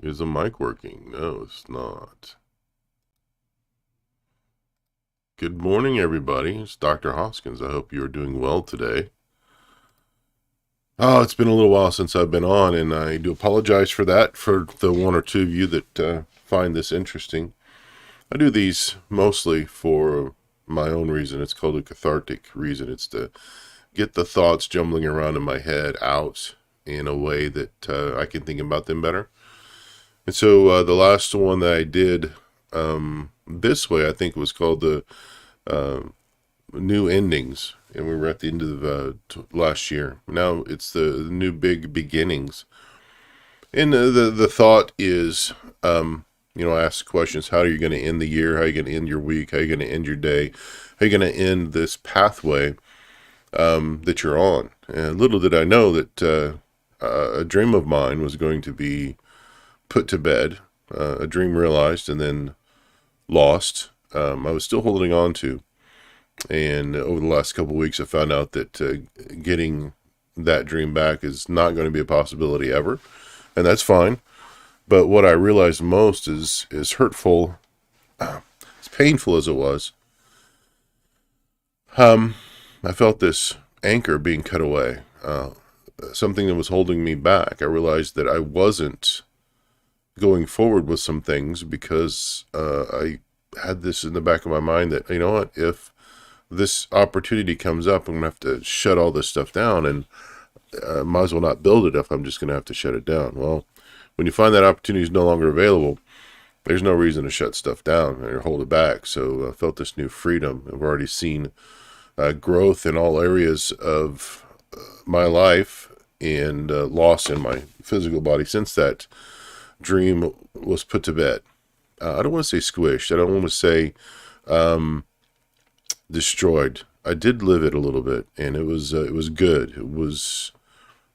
Is the mic working? No, it's not. Good morning, everybody. It's Dr. Hoskins. I hope you're doing well today. Oh, it's been a little while since I've been on, and I do apologize for that, for the one or two of you that find this interesting. I do these mostly for my own reason. It's called a cathartic reason. It's to get the thoughts jumbling around in my head out in a way that I can think about them better. And so the last one that I did this way, I think, was called the uh, New Endings, and we were at the end of last year. Now it's the New Big Beginnings, and the thought is, ask questions: how are you going to end the year? How are you going to end your week? How are you going to end your day? How are you going to end this pathway that you're on? And little did I know that a dream of mine was going to be put to bed, a dream realized and then lost. I was still holding on to. And over the last couple of weeks, I found out that getting that dream back is not going to be a possibility ever. And that's fine. But what I realized most is hurtful, as painful as it was. I felt this anchor being cut away, something that was holding me back. I realized that I wasn't going forward with some things because I had this in the back of my mind that, you know what, if this opportunity comes up, I'm going to have to shut all this stuff down, and might as well not build it if I'm just going to have to shut it down. Well, when you find that opportunity is no longer available, there's no reason to shut stuff down or hold it back. So I felt this new freedom. I've already seen growth in all areas of my life and loss in my physical body since that dream was put to bed. I don't want to say squished. I don't want to say destroyed. I did live it a little bit, and it was good. It was,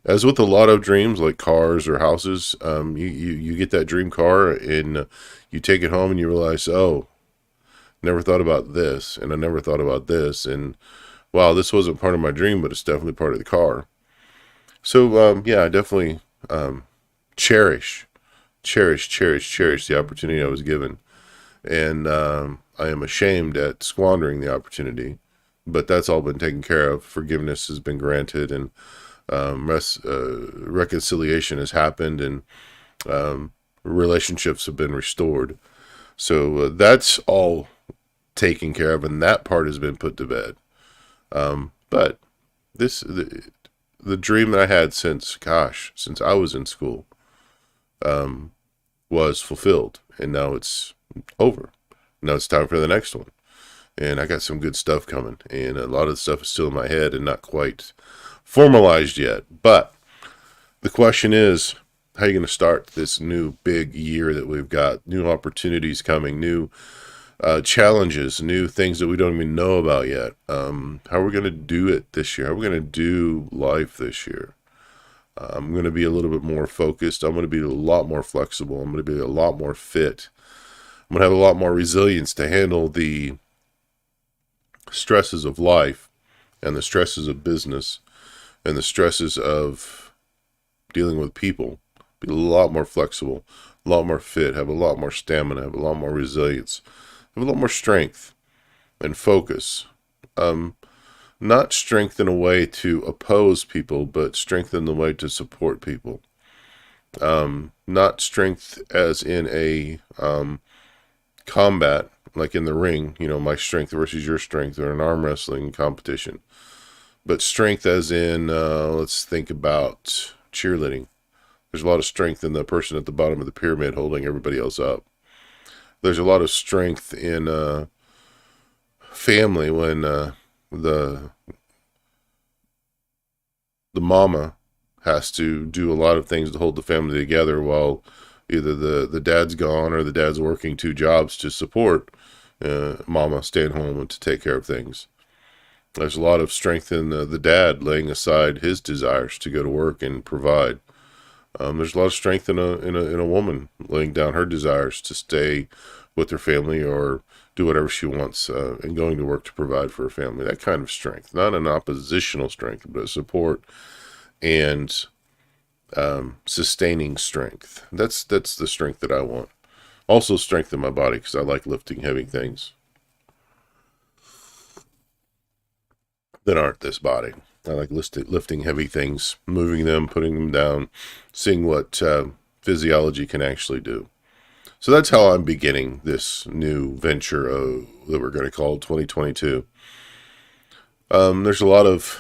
as with a lot of dreams, like cars or houses. You get that dream car, and you take it home, and you realize, oh, never thought about this, and I never thought about this, and wow, this wasn't part of my dream, but it's definitely part of the car. So I definitely cherish, cherish the opportunity I was given. And I am ashamed at squandering the opportunity, but that's all been taken care of. Forgiveness has been granted, and reconciliation has happened, and relationships have been restored. So that's all taken care of, and that part has been put to bed. But the dream that I had since I was in school was fulfilled, and now it's over. Now it's time for the next one. And I got some good stuff coming, and a lot of the stuff is still in my head and not quite formalized yet. But the question is, how are you going to start this new big year that we've got? New opportunities coming, new challenges, new things that we don't even know about yet. How are we going to do it this year? How are we going to do life this year? I'm going to be a little bit more focused. I'm going to be a lot more flexible. I'm going to be a lot more fit. I'm going to have a lot more resilience to handle the stresses of life and the stresses of business and the stresses of dealing with people. Be a lot more flexible, a lot more fit, have a lot more stamina, have a lot more resilience, have a lot more strength and focus. Not strength in a way to oppose people, but strength in the way to support people. Not strength as in a combat, like in the ring, my strength versus your strength, or an arm wrestling competition. But strength as in, let's think about cheerleading. There's a lot of strength in the person at the bottom of the pyramid holding everybody else up. There's a lot of strength in family when the mama has to do a lot of things to hold the family together while either the dad's gone or the dad's working two jobs to support mama staying home and to take care of things. There's a lot of strength in the dad laying aside his desires to go to work and provide. There's a lot of strength in a woman laying down her desires to stay with her family or do whatever she wants and going to work to provide for her family. That kind of strength, not an oppositional strength, but a support and sustaining strength. That's the strength that I want. Also strengthen my body because I like lifting heavy things that aren't this body. I like lifting heavy things, moving them, putting them down, seeing what physiology can actually do. So that's how I'm beginning this new venture that we're going to call 2022. There's a lot of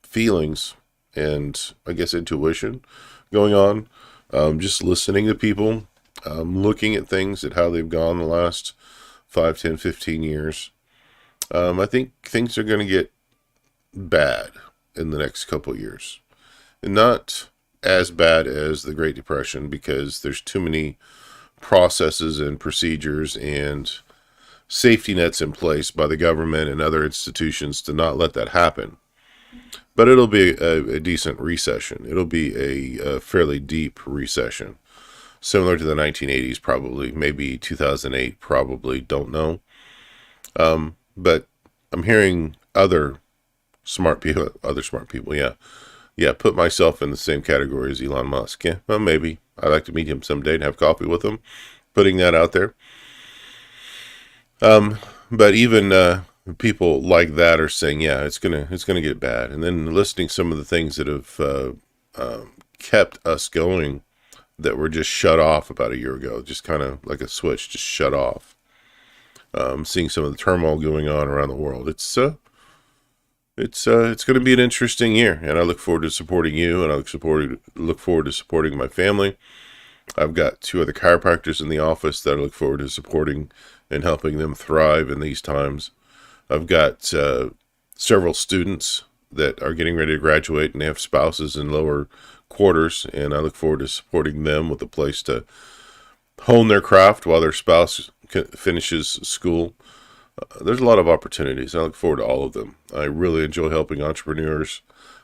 feelings and I guess intuition going on. Just listening to people, looking at things, at how they've gone the last 5, 10, 15 years. I think things are going to get bad in the next couple of years. And not as bad as the Great Depression because there's too many processes and procedures and safety nets in place by the government and other institutions to not let that happen. But it'll be a decent recession. It'll be a fairly deep recession, similar to the 1980s, probably, maybe 2008, probably. Don't know. But I'm hearing other smart people, yeah. Put myself in the same category as Elon Musk. Yeah, well, maybe I'd like to meet him someday and have coffee with him. Putting that out there. But even people like that are saying, yeah, it's gonna get bad. And then listing some of the things that have kept us going that were just shut off about a year ago, just kind of like a switch, just shut off. Seeing some of the turmoil going on around the world, it's going to be an interesting year, and I look forward to supporting you, and I look forward to supporting my family. I've got 2 other chiropractors in the office that I look forward to supporting and helping them thrive in these times. I've got several students that are getting ready to graduate, and they have spouses in lower quarters, and I look forward to supporting them with a place to hone their craft while their spouse finishes school. There's a lot of opportunities. I look forward to all of them. I really enjoy helping entrepreneurs.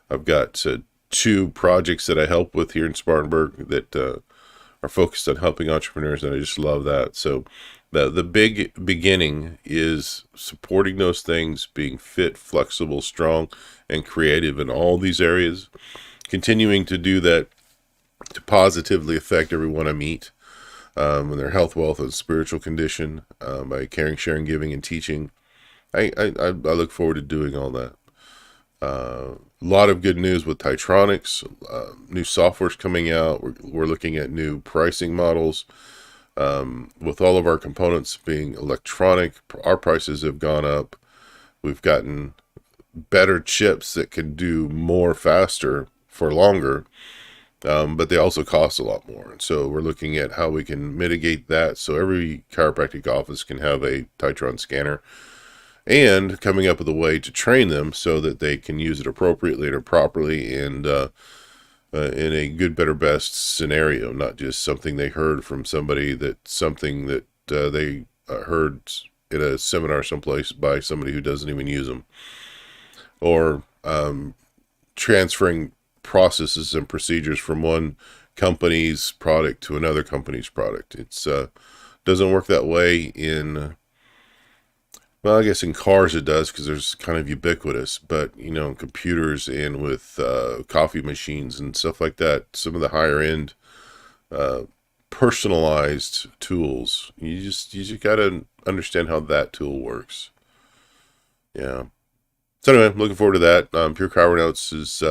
I've got 2 projects that I help with here in Spartanburg that are focused on helping entrepreneurs, and I just love that. So the big beginning is supporting those things, being fit, flexible, strong, and creative in all these areas. Continuing to do that to positively affect everyone I meet. And their health, wealth, and spiritual condition by caring, sharing, giving, and teaching. I look forward to doing all that. A lot of good news with Titronics. New software's coming out. We're looking at new pricing models. With all of our components being electronic, our prices have gone up. We've gotten better chips that can do more faster for longer. But they also cost a lot more. And so we're looking at how we can mitigate that so every chiropractic office can have a Titron scanner, and coming up with a way to train them so that they can use it appropriately and properly and in a good, better, best scenario, not just something they heard from somebody, something that they heard in a seminar someplace by somebody who doesn't even use them, or transferring processes and procedures from one company's product to another company's product. It's doesn't work that way well, I guess in cars it does because there's kind of ubiquitous, but computers and with coffee machines and stuff like that, some of the higher end personalized tools, you just gotta understand how that tool works. Yeah. So anyway, I'm looking forward to that. Pure Chiropractic Notes is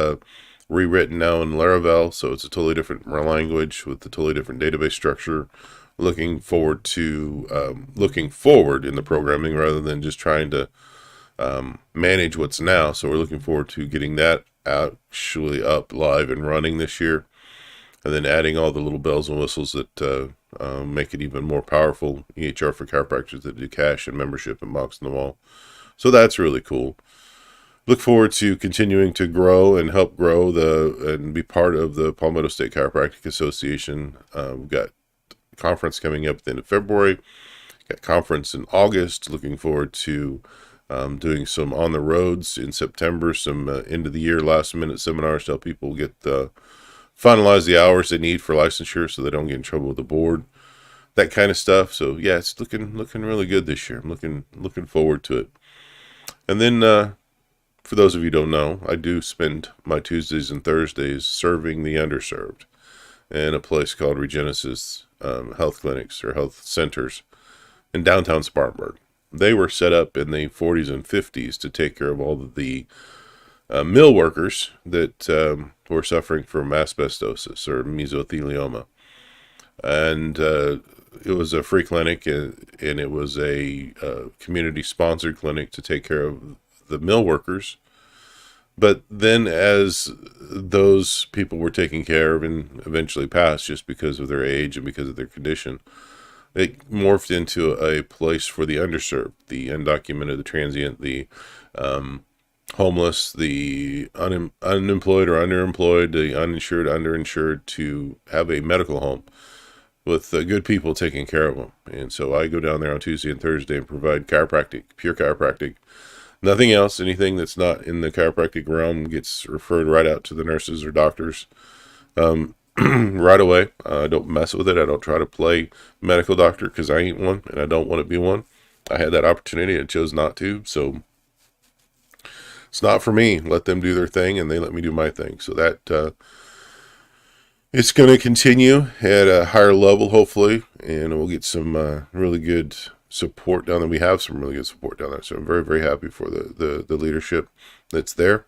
rewritten now in Laravel, so it's a totally different language with a totally different database structure. Looking forward in the programming rather than just trying to manage what's now. So we're looking forward to getting that actually up live and running this year, and then adding all the little bells and whistles that make it even more powerful. EHR for chiropractors that do cash and membership and box on the wall. So that's really cool. Look forward to continuing to grow and help grow and be part of the Palmetto State Chiropractic Association. We've got a conference coming up at the end of February. Got a conference in August. Looking forward to doing some on the roads in September, some end of the year last minute seminars to help people get finalize the hours they need for licensure so they don't get in trouble with the board. That kind of stuff. So yeah, it's looking really good this year. I'm looking forward to it. And then for those of you who don't know, I do spend my Tuesdays and Thursdays serving the underserved in a place called Regenesis Health Clinics or Health Centers in downtown Spartanburg. They were set up in the 40s and 50s to take care of all of the mill workers that were suffering from asbestosis or mesothelioma. And it was a free clinic, and it was a community-sponsored clinic to take care of the mill workers. But then as those people were taken care of and eventually passed just because of their age and because of their condition, it morphed into a place for the underserved, the undocumented, the transient, the homeless, the unemployed or underemployed, the uninsured, underinsured, to have a medical home with good people taking care of them. And so I go down there on Tuesday and Thursday and provide chiropractic, pure chiropractic. Nothing else, anything that's not in the chiropractic realm gets referred right out to the nurses or doctors right away. I don't mess with it. I don't try to play medical doctor because I ain't one and I don't want to be one. I had that opportunity and chose not to. So it's not for me. Let them do their thing and they let me do my thing. So that it's going to continue at a higher level, hopefully, and we'll get some really good support down there. We have some really good support down there, so I'm very, very happy for the leadership that's there.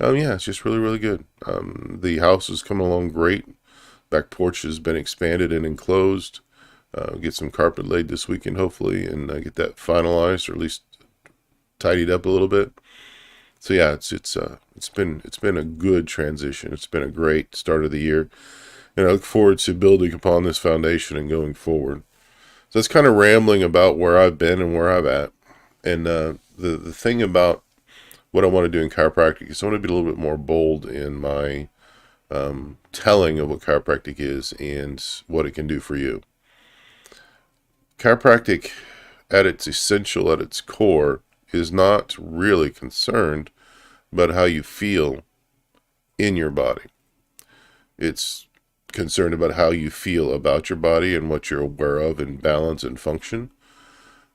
Yeah, it's just really, really good. The house is coming along great. Back porch has been expanded and enclosed. Get some carpet laid this weekend, hopefully, and get that finalized or at least tidied up a little bit. So yeah, it's been a good transition. It's been a great start of the year, and I look forward to building upon this foundation and going forward. So that's kind of rambling about where I've been and where I'm at. And the thing about what I want to do in chiropractic is I want to be a little bit more bold in my telling of what chiropractic is and what it can do for you. Chiropractic, at its essential, at its core, is not really concerned about how you feel in your body. It's concerned about how you feel about your body and what you're aware of in balance and function.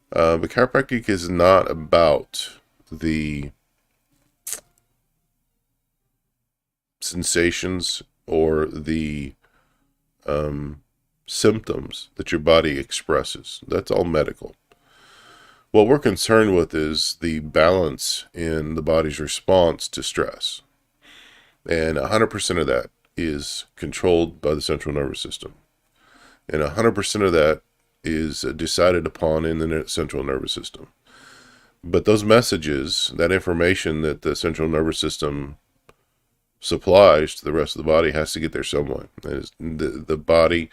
But chiropractic is not about the sensations or the symptoms that your body expresses. That's all medical. What we're concerned with is the balance in the body's response to stress. And 100% of that is controlled by the central nervous system. And 100% of that is decided upon in the central nervous system. But those messages, that information that the central nervous system supplies to the rest of the body has to get there somewhere. The body,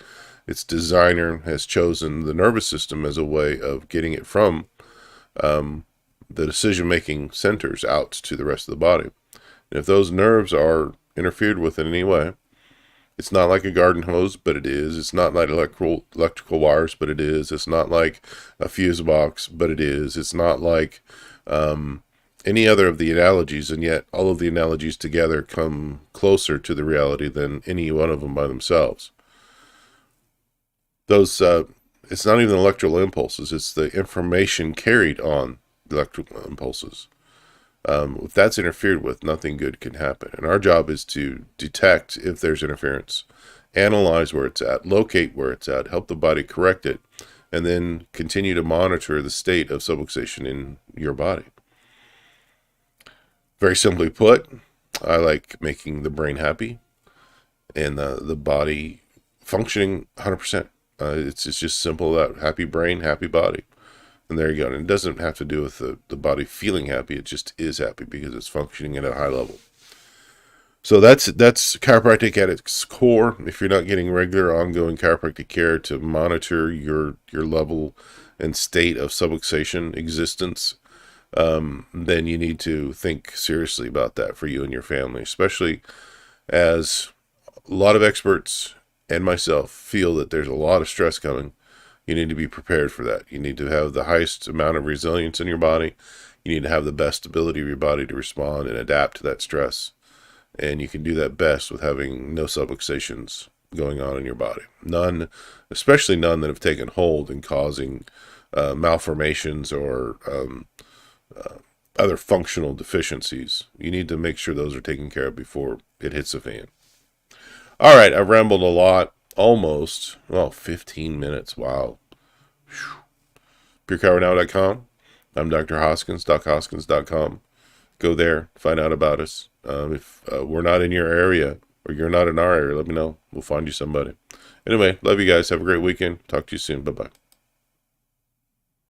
its designer, has chosen the nervous system as a way of getting it from the decision-making centers out to the rest of the body. And if those nerves are interfered with in any way, it's not like a garden hose, but it is. It's not like electrical wires, but it is. It's not like a fuse box, but it is. It's not like any other of the analogies, and yet all of the analogies together come closer to the reality than any one of them by themselves. Those it's not even electrical impulses, it's the information carried on the electrical impulses. If that's interfered with, nothing good can happen. And our job is to detect if there's interference, analyze where it's at, locate where it's at, help the body correct it, and then continue to monitor the state of subluxation in your body. Very simply put, I like making the brain happy and the body functioning 100%. It's just simple that happy brain, happy body. And there you go. And it doesn't have to do with the body feeling happy. It just is happy because it's functioning at a high level. So that's chiropractic at its core. If you're not getting regular ongoing chiropractic care to monitor your level and state of subluxation existence, then you need to think seriously about that for you and your family, especially as a lot of experts and myself feel that there's a lot of stress coming. You need to be prepared for that. You need to have the highest amount of resilience in your body. You need to have the best ability of your body to respond and adapt to that stress. And you can do that best with having no subluxations going on in your body. None, especially none that have taken hold and causing malformations or other functional deficiencies. You need to make sure those are taken care of before it hits the fan. All right, I've rambled a lot. Almost, 15 minutes. Wow. PureCowerNow.com. I'm Dr. Hoskins, DocHoskins.com. Go there, find out about us. If we're not in your area or you're not in our area, let me know. We'll find you somebody. Anyway, love you guys. Have a great weekend. Talk to you soon. Bye-bye.